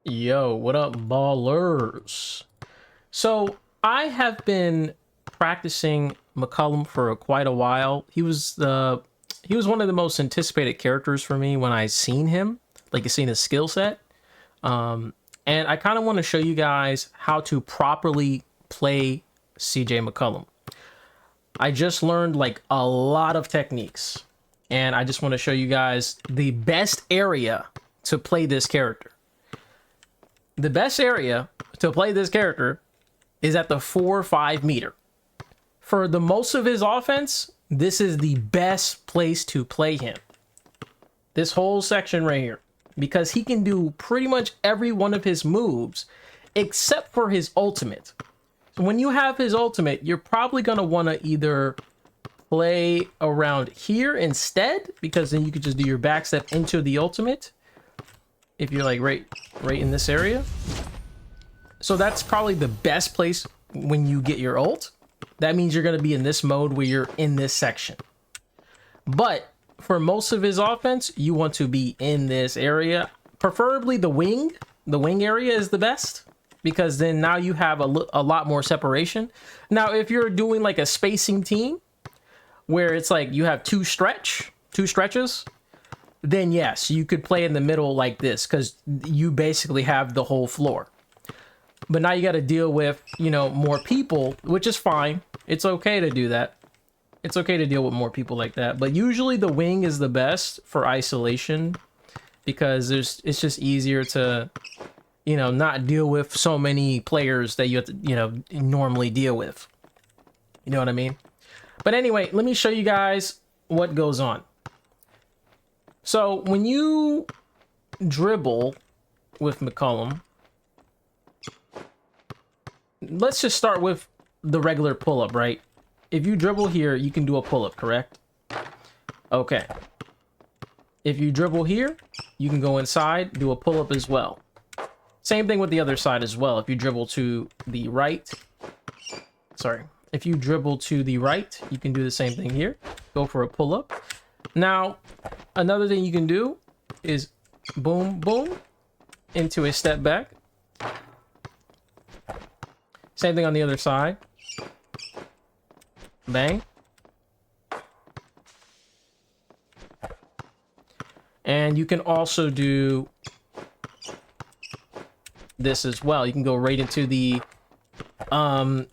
Yo, what up, ballers? So I have been practicing McCollum for quite a while. He was one of the most anticipated characters for me when I seen him, like you seen his skill set. And I kind of want to show you guys how to properly play CJ McCollum. I just learned like a lot of techniques, and I just want to show you guys the best area to play this character. The best area to play this character is at the 4-5 meter. For the most of his offense, this is the best place to play him. This whole section right here. Because he can do pretty much every one of his moves except for his ultimate. So when you have his ultimate, you're probably going to want to either play around here instead, because then you could just do your backstep into the ultimate. If you're like right in this area. So that's probably the best place when you get your ult. That means you're going to be in this mode where you're in this section. But for most of his offense, you want to be in this area. Preferably the wing. The wing area is the best, because then now you have a lot more separation. Now, if you're doing like a spacing team where it's like you have two stretches, then yes, you could play in the middle like this, because you basically have the whole floor. But now you got to deal with, more people, which is fine. It's okay to do that. It's okay to deal with more people like that. But usually the wing is the best for isolation, because it's just easier to, not deal with so many players that you have to, normally deal with. You know what I mean? But anyway, let me show you guys what goes on. So when you dribble with McCollum, let's just start with the regular pull-up, right? If you dribble here, you can do a pull-up, correct? Okay. If you dribble here, you can go inside, do a pull-up as well. Same thing with the other side as well. If you dribble to the right, if you dribble to the right, you can do the same thing here. Go for a pull-up. Now, another thing you can do is boom, boom, into a step back. Same thing on the other side. Bang. And you can also do this as well. You can go right into the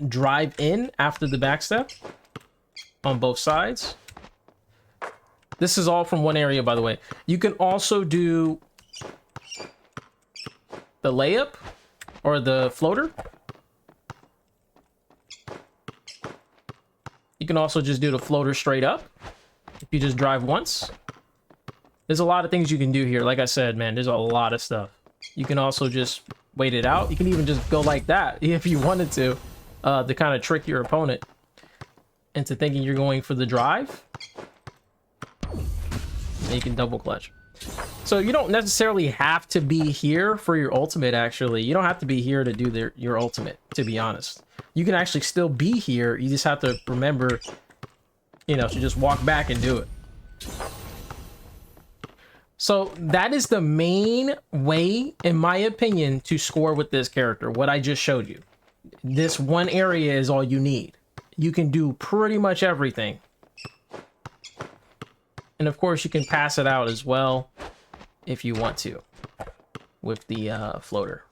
drive in after the backstep on both sides. This is all from one area, by the way. You can also do the layup or the floater. You can also just do the floater straight up if you just drive once. There's a lot of things you can do here. Like I said, man, there's a lot of stuff. You can also just wait it out. You can even just go like that if you wanted to kind of trick your opponent into thinking you're going for the drive. And you can double clutch. So you don't necessarily have to be here for your ultimate, actually. You don't have to be here to do your ultimate, to be honest. You can actually still be here. You just have to remember, to just walk back and do it. So that is the main way, in my opinion, to score with this character. What I just showed you. This one area is all you need. You can do pretty much everything. And of course, you can pass it out as well if you want to with the floater.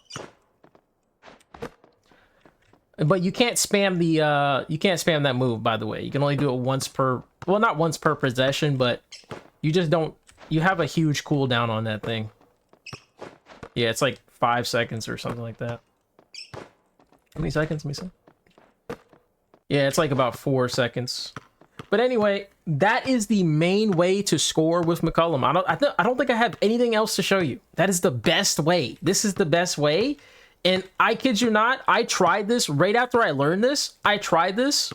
But you can't spam that move, by the way. You can only do it once per, well, not once per possession, but you just don't, you have a huge cooldown on that thing. Yeah, it's like 5 seconds or something like that. How many seconds? Let me see. Yeah, it's like about 4 seconds. But anyway, that is the main way to score with McCollum. I don't think I have anything else to show you. That is the best way. This is the best way. And I kid you not, I tried this right after I learned this. I tried this.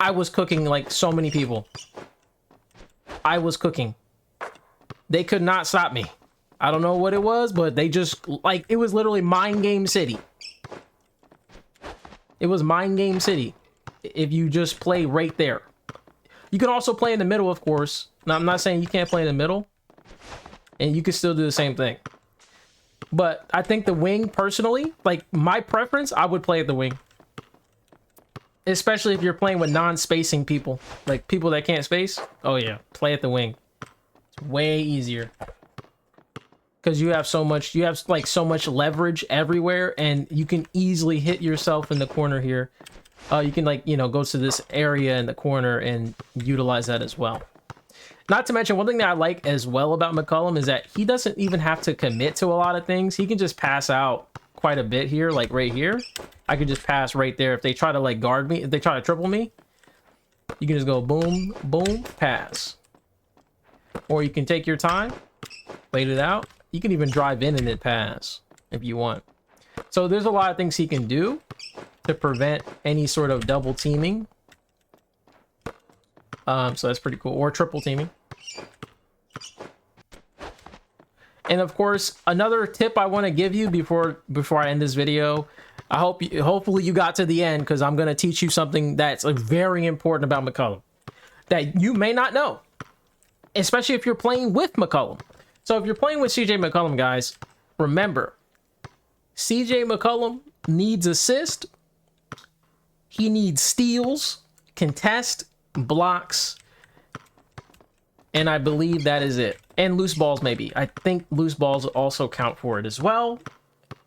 I was cooking like so many people. I was cooking. They could not stop me. I don't know what it was, but they just, like, it was literally Mind Game City. It was Mind Game City. If you just play right there. You can also play in the middle, of course. Now, I'm not saying you can't play in the middle. And you can still do the same thing. But I think the wing, personally, like my preference, I would play at the wing. Especially if you're playing with non-spacing people. Like people that can't space. Oh yeah, play at the wing. It's way easier. Because you have so much, like so much leverage everywhere, and you can easily hit yourself in the corner here. You can like, you know, go to this area in the corner and utilize that as well. Not to mention, one thing that I like as well about McCollum is that he doesn't even have to commit to a lot of things. He can just pass out quite a bit here, like right here. I could just pass right there. If they try to like guard me, if they try to triple me, you can just go boom, boom, pass. Or you can take your time, wait it out. You can even drive in and then pass if you want. So there's a lot of things he can do to prevent any sort of double teaming. So that's pretty cool. Or triple teaming. And of course, another tip I want to give you before I end this video. Hopefully you got to the end, because I'm going to teach you something that's like very important about McCollum that you may not know, especially if you're playing with McCollum. So if you're playing with CJ McCollum, guys, remember, CJ McCollum needs assist. He needs steals, contest, blocks, and I believe that is it. And loose balls, maybe. I think loose balls also count for it as well.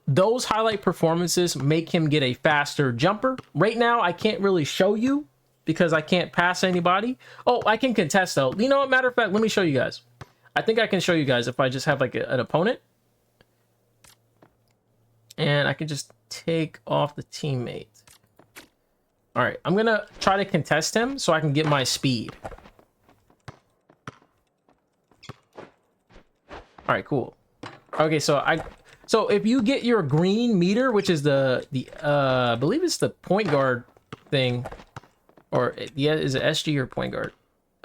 Those highlight performances make him get a faster jumper. Right now, I can't really show you because I can't pass anybody. Oh, I can contest though. You know what? Matter of fact, let me show you guys. I think I can show you guys if I just have like an opponent. And I can just take off the teammate. All right, I'm gonna try to contest him so I can get my speed. All right, cool. Okay, so if you get your green meter, which is the I believe it's the point guard thing, or yeah, is it SG or point guard?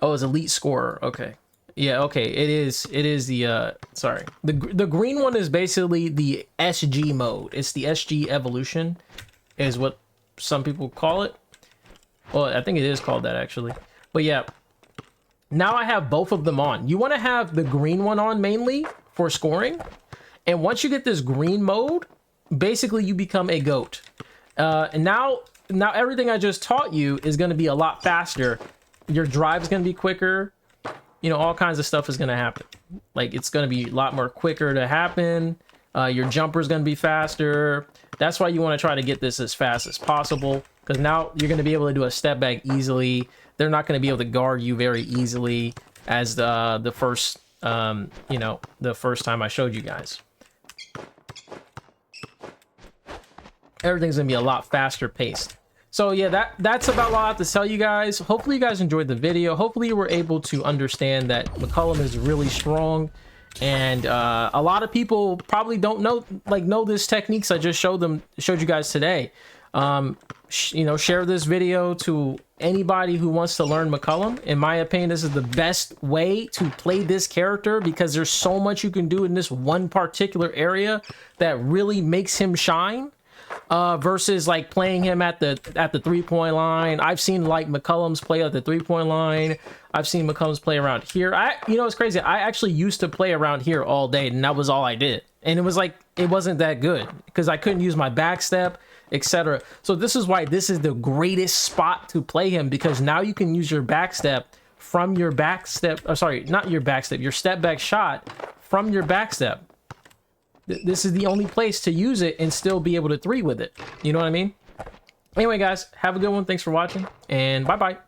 Oh, it's elite scorer. Okay, yeah, okay, it is the sorry, the green one is basically the SG mode. It's the SG evolution, is what some people call it. Well, I think it is called that actually. But yeah, now I have both of them on. You want to have the green one on mainly for scoring. And once you get this green mode, basically you become a GOAT. And now everything I just taught you is going to be a lot faster. Your drive is going to be quicker. You know, all kinds of stuff is going to happen. Like, it's going to be a lot more quicker to happen. Your jumper is going to be faster. That's why you want to try to get this as fast as possible. Because now you're going to be able to do a step back easily. They're not going to be able to guard you very easily as the first, you know, the first time I showed you guys. Everything's going to be a lot faster paced. So yeah, that's about all I have to tell you guys. Hopefully you guys enjoyed the video. Hopefully you were able to understand that McCollum is really strong. And a lot of people probably don't know this techniques I just showed you guys today. You know, share this video to anybody who wants to learn McCollum. In my opinion, this is the best way to play this character because there's so much you can do in this one particular area that really makes him shine. Versus like playing him at the 3-point line. I've seen like McCollum's play at the 3-point line. I've seen McCollum's play around here. You know, it's crazy. I actually used to play around here all day, and that was all I did. And it was like, it wasn't that good because I couldn't use my back step, etc. So this is why this is the greatest spot to play him, because now you can use your back step from your back step. Oh, sorry, not your back step, your step back shot from your back step. This is the only place to use it and still be able to 3 with it. You know what I mean? Anyway, guys, have a good one. Thanks for watching, and bye-bye.